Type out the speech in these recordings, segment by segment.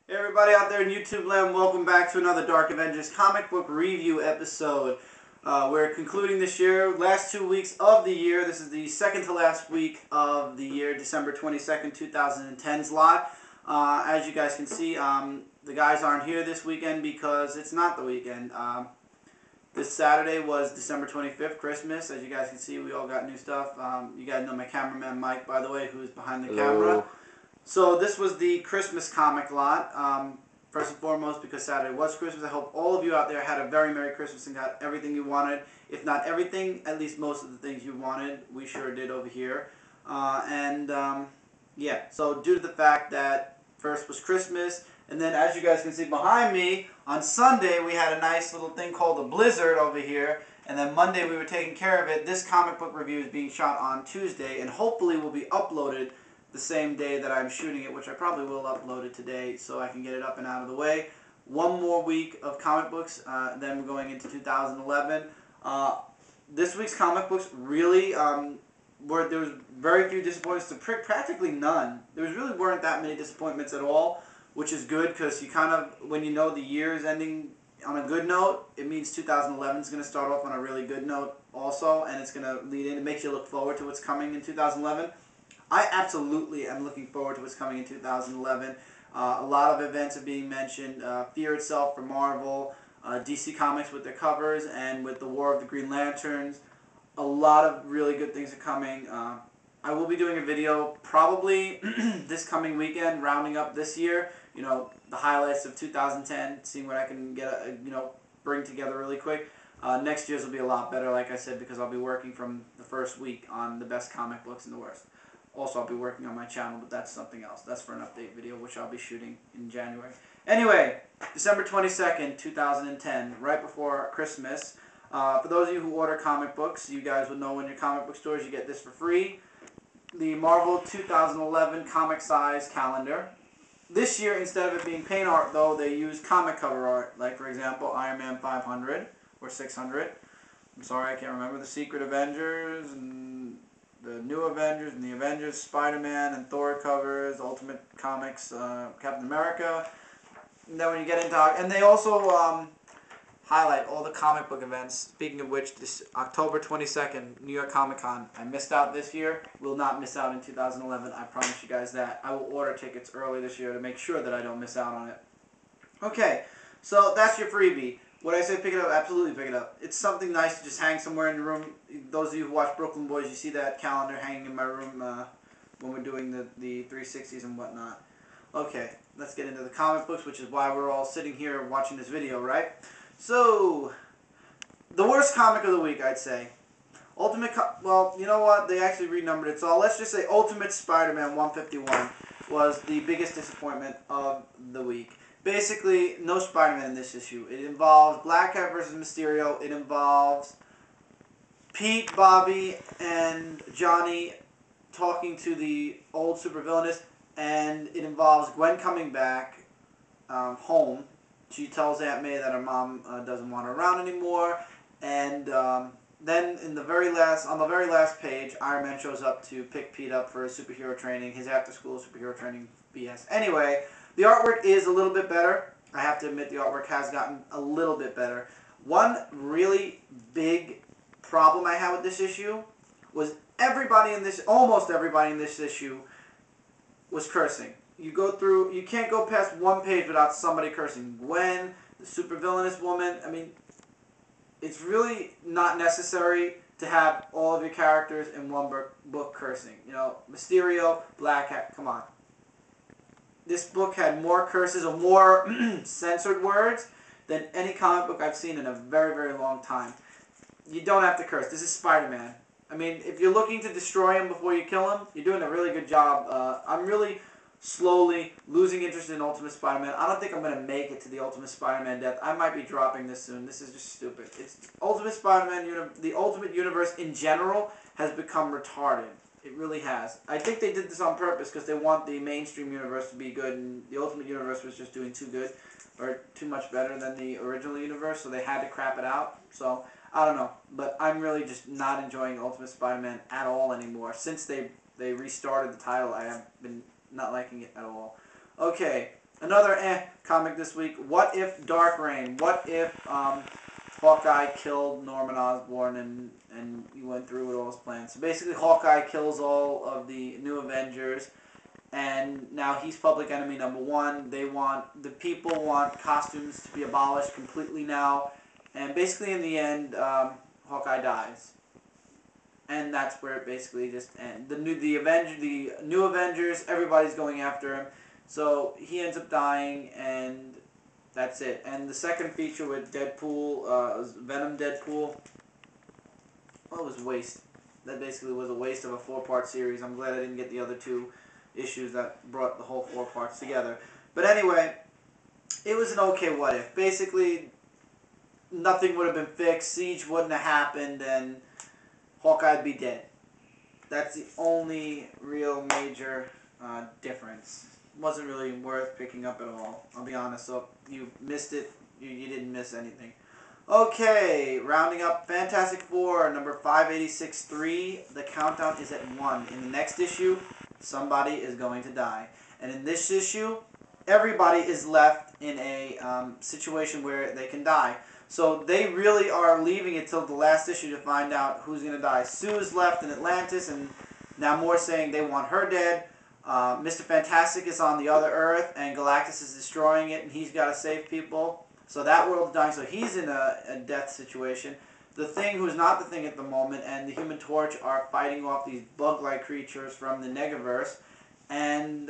Hey everybody out there in YouTube land, welcome back to another Dark Avengers comic book review episode. We're concluding this year, last 2 weeks of the year. This is the second to last week of the year, December 22nd, 2010's lot. As you guys can see, the guys aren't here this weekend because it's not the weekend. This Saturday was December 25th, Christmas. As you guys can see, we all got new stuff. You guys know my cameraman Mike, by the way, who's behind the camera. So this was the Christmas comic lot. First and foremost, because Saturday was Christmas, I hope all of you out there had a very Merry Christmas and got everything you wanted. If not everything, at least most of the things you wanted. We sure did over here. Yeah, so due to the fact that first was Christmas, and then as you guys can see behind me, on Sunday we had a nice little thing called a blizzard over here. And then Monday we were taking care of it. This comic book review is being shot on Tuesday and hopefully will be uploaded the same day that I'm shooting it, which I probably will upload it today so I can get it up and out of the way. One more week of comic books, then we're going into 2011. This week's comic books really, there was very few disappointments to practically none. There really weren't that many disappointments at all, which is good because you kind of, when you know the year is ending on a good note, it means 2011 is going to start off on a really good note also, and it's going to lead in. It makes you look forward to what's coming in 2011. I absolutely am looking forward to what's coming in 2011. A lot of events are being mentioned. Fear itself for Marvel, DC Comics with their covers, and with the War of the Green Lanterns. A lot of really good things are coming. I will be doing a video probably this coming weekend, rounding up this year. You know, the highlights of 2010, seeing what I can get, bring together really quick. Next year's will be a lot better, like I said, because I'll be working from the first week on the best comic books and the worst. Also, I'll be working on my channel, but that's something else. That's for an update video, which I'll be shooting in January. Anyway, December 22nd, 2010, right before Christmas. For those of you who order comic books, you guys would know in your comic book stores you get this for free. The Marvel 2011 comic size calendar. This year, instead of it being paint art, though, they use comic cover art. Like, for example, Iron Man 500 or 600. I'm sorry, I can't remember. The Secret Avengers and the New Avengers and the Avengers, Spiderman and Thor covers, Ultimate Comics, Captain America. And then when you get into, and they also highlight all the comic book events. Speaking of which, this October 22nd, New York Comic Con. I missed out this year. Will not miss out in 2011. I promise you guys that. I will order tickets early this year to make sure that I don't miss out on it. Okay, so that's your freebie. When I say pick it up, absolutely pick it up. It's something nice to just hang somewhere in your room. Those of you who watch Brooklyn Boys, you see that calendar hanging in my room when we're doing the 360s and whatnot. Okay, let's get into the comic books, which is why we're all sitting here watching this video, right? So, the worst comic of the week, I'd say. Well, you know what? They actually renumbered it. So let's just say Ultimate Spider-Man 151 was the biggest disappointment of the week. Basically, no Spider-Man in this issue. It involves Black Cat versus Mysterio. It involves Pete, Bobby, and Johnny talking to the old supervillainess. And it involves Gwen coming back home. She tells Aunt May that her mom doesn't want her around anymore. And then on the very last page, Iron Man shows up to pick Pete up for his superhero training, his after-school superhero training BS. Anyway, the artwork is a little bit better. I have to admit the artwork has gotten a little bit better. One really big problem I had with this issue was almost everybody in this issue was cursing. You can't go past one page without somebody cursing. Gwen, the supervillainous woman, I mean, it's really not necessary to have all of your characters in one book cursing. You know, Mysterio, Black Cat, come on. This book had more curses or more censored words than any comic book I've seen in a very, very long time. You don't have to curse. This is Spider-Man. I mean, if you're looking to destroy him before you kill him, you're doing a really good job. I'm really slowly losing interest in Ultimate Spider-Man. I don't think I'm going to make it to the Ultimate Spider-Man death. I might be dropping this soon. This is just stupid. It's Ultimate Spider-Man, the Ultimate Universe in general has become retarded. It really has. I think they did this on purpose because they want the mainstream universe to be good, and the Ultimate Universe was just doing too good or too much better than the original universe, so they had to crap it out. So, I don't know. But I'm really just not enjoying Ultimate Spider-Man at all anymore. Since they restarted the title, I have been not liking it at all. Okay, Another comic this week. What if Dark Reign? What if Hawkeye killed Norman Osborn and he went through with all his plans? So basically, Hawkeye kills all of the new Avengers, and now he's public enemy number one. The people want costumes to be abolished completely now, and basically in the end, Hawkeye dies. And that's where it basically just ends. The new Avengers, everybody's going after him. So he ends up dying, and that's it. And the second feature with Deadpool, Venom Deadpool, well, it was a waste. That basically was a waste of a 4-part series. I'm glad I didn't get the other 2 issues that brought the whole 4 parts together. But anyway, it was an okay what if. Basically, nothing would have been fixed, Siege wouldn't have happened, and Hawkeye'd be dead. That's the only real major difference. Wasn't really worth picking up at all, I'll be honest. So if you missed it, you didn't miss anything. Okay, rounding up Fantastic Four, number 586.3. The countdown is at 1. In the next issue, somebody is going to die. And in this issue, everybody is left in a situation where they can die. So they really are leaving it till the last issue to find out who's going to die. Sue is left in Atlantis, and now more saying they want her dead. Mr. Fantastic is on the other Earth, and Galactus is destroying it, and he's got to save people. So that world's dying, so he's in a death situation. The Thing, who's not the Thing at the moment, and the Human Torch are fighting off these bug-like creatures from the Negaverse. And,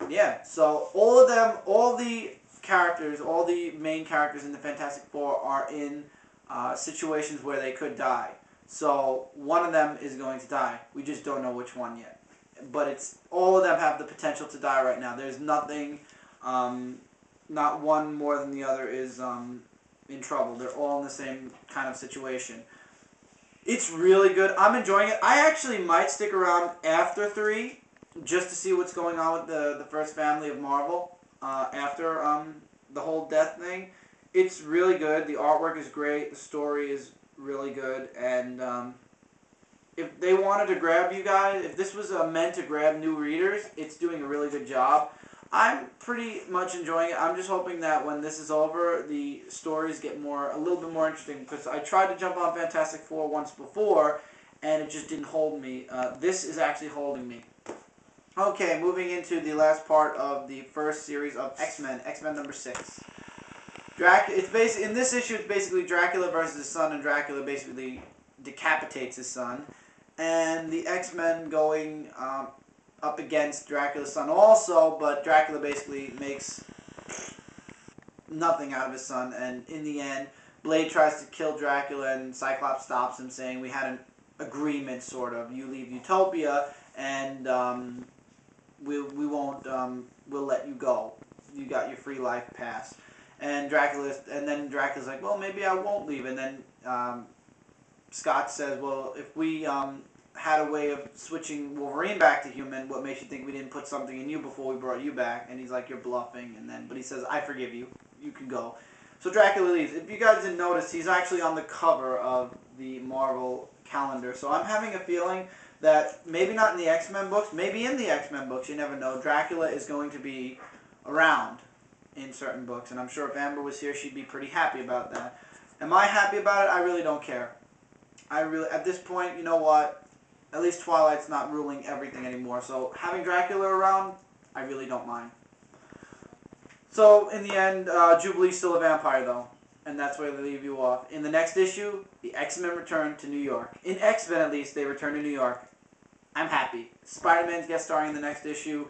yeah, so all of them, all the characters, all the main characters in the Fantastic Four are in situations where they could die. So one of them is going to die. We just don't know which one yet. But it's all of them have the potential to die right now. There's nothing, not one more than the other is in trouble. They're all in the same kind of situation. It's really good. I'm enjoying it. I actually might stick around after 3 just to see what's going on with the first family of Marvel. After the whole death thing. It's really good. The artwork is great. The story is really good. And if they wanted to grab you guys, if this was meant to grab new readers, it's doing a really good job. I'm pretty much enjoying it. I'm just hoping that when this is over, the stories get a little bit more interesting. Because I tried to jump on Fantastic Four once before, and it just didn't hold me. This is actually holding me. Okay, moving into the last part of the first series of X-Men, X-Men number 6. In this issue, it's basically Dracula versus his son, and Dracula basically decapitates his son. And the X-Men going up against Dracula's son also, but Dracula basically makes nothing out of his son, and in the end, Blade tries to kill Dracula, and Cyclops stops him, saying, we had an agreement, sort of. You leave Utopia, and we'll let you go. You got your free life pass. And then Dracula's like, well, maybe I won't leave. And then Scott says, well, if we had a way of switching Wolverine back to human, what makes you think we didn't put something in you before we brought you back? And he's like, you're bluffing. But he says, I forgive you. You can go. So Dracula leaves. If you guys didn't notice, he's actually on the cover of the Marvel calendar. So I'm having a feeling that maybe not in the X-Men books, maybe in the X-Men books, you never know, Dracula is going to be around in certain books. And I'm sure if Amber was here, she'd be pretty happy about that. Am I happy about it? I really don't care. At this point, you know what? At least Twilight's not ruling everything anymore. So having Dracula around, I really don't mind. So in the end, Jubilee's still a vampire though. And that's where they leave you off. In the next issue, the X-Men return to New York. In X-Men, at least, they return to New York. I'm happy. Spider-Man's guest starring in the next issue.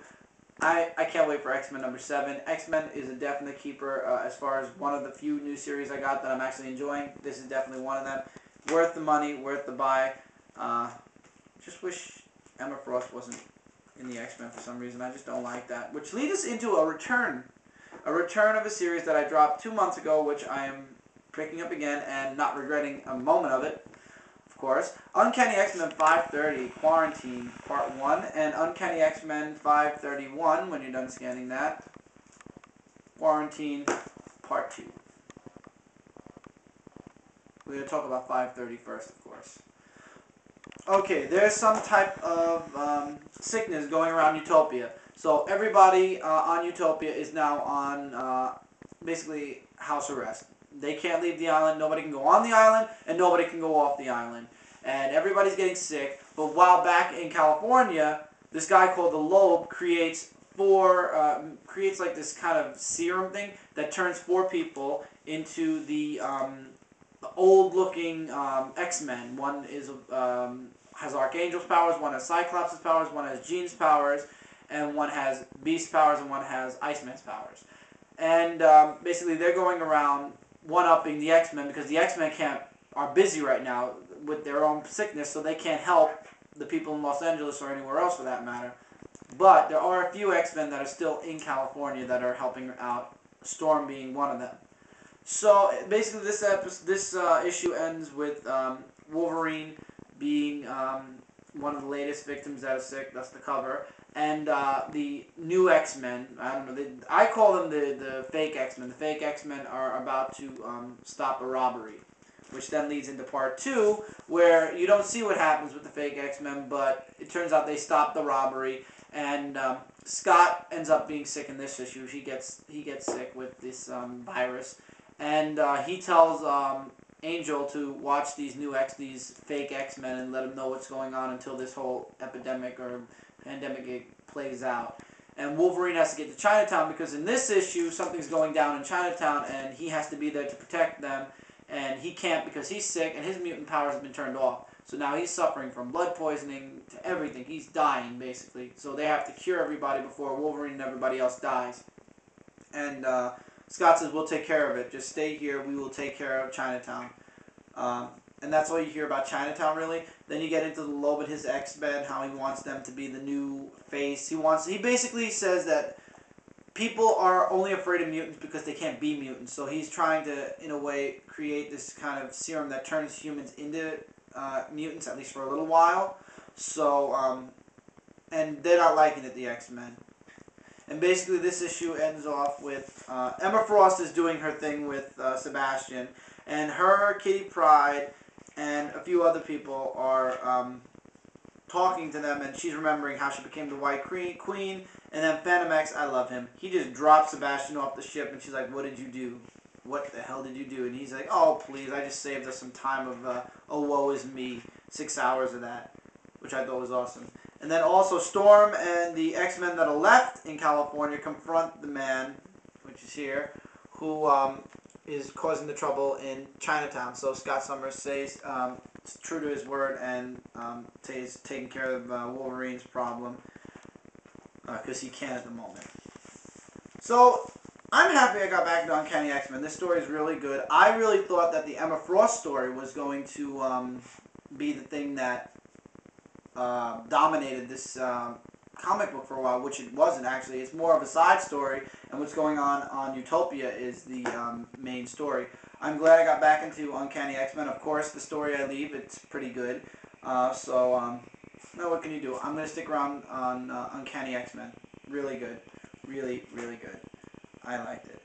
I can't wait for X-Men number 7. X-Men is a definite keeper as far as one of the few new series I got that I'm actually enjoying. This is definitely one of them. Worth the money, worth the buy. Just wish Emma Frost wasn't in the X-Men for some reason. I just don't like that. Which leads us into a return. A return of a series that I dropped 2 months ago, which I am picking up again and not regretting a moment of it, of course. Uncanny X-Men 530, Quarantine, Part 1, and Uncanny X-Men 531, when you're done scanning that, Quarantine, Part 2. We're going to talk about 530 first, of course. Okay, there's some type of sickness going around Utopia. So everybody on Utopia is now on basically house arrest. They can't leave the island, nobody can go on the island, and nobody can go off the island. And everybody's getting sick. But while back in California, this guy called the Loeb creates like this kind of serum thing that turns 4 people into the old-looking X-Men. One is has Archangel's powers, one has Cyclops' powers, one has Jean's powers, and one has Beast's powers, and one has Iceman's powers. And basically, they're going around one-upping the X-Men because the X-Men are busy right now with their own sickness, so they can't help the people in Los Angeles or anywhere else for that matter. But there are a few X-Men that are still in California that are helping out, Storm being one of them. So basically, this issue ends with Wolverine being one of the latest victims that is sick. That's the cover. And the new X-Men, I don't know, I call them the fake X-Men. The fake X-Men are about to stop a robbery, which then leads into part 2, where you don't see what happens with the fake X-Men, but it turns out they stopped the robbery, and Scott ends up being sick in this issue. He gets sick with this virus, and he tells Angel to watch these fake X-Men and let him know what's going on until this whole epidemic or pandemic plays out. And Wolverine has to get to Chinatown because in this issue something's going down in Chinatown and he has to be there to protect them, and he can't because he's sick and his mutant powers have been turned off. So now he's suffering from blood poisoning to everything. He's dying basically. So they have to cure everybody before Wolverine and everybody else dies. And Scott says, we'll take care of it. Just stay here. We will take care of Chinatown. And that's all you hear about Chinatown, really. Then you get into the Loeb and his X-Men, how he wants them to be the new face. He basically says that people are only afraid of mutants because they can't be mutants. So he's trying to, in a way, create this kind of serum that turns humans into mutants, at least for a little while. So, and they're not liking it, the X-Men. And basically this issue ends off with Emma Frost is doing her thing with Sebastian, and her, Kitty Pryde, and a few other people are talking to them, and she's remembering how she became the White Queen. And then Phantom X, I love him. He just drops Sebastian off the ship, and she's like, what did you do? What the hell did you do? And he's like, oh, please, I just saved us some time of, oh, woe is me. 6 hours of that, which I thought was awesome. And then also Storm and the X-Men that are left in California confront the man, which is here, who is causing the trouble in Chinatown. So Scott Summers stays true to his word and stays taking care of Wolverine's problem because he can at the moment. So I'm happy I got back to Uncanny X-Men. This story is really good. I really thought that the Emma Frost story was going to be the thing that dominated this comic book for a while, which it wasn't actually. It's more of a side story, and what's going on Utopia is the main story. I'm glad I got back into Uncanny X-Men. Of course, the story I leave, it's pretty good. Now what can you do? I'm going to stick around on Uncanny X-Men. Really good. Really, really good. I liked it.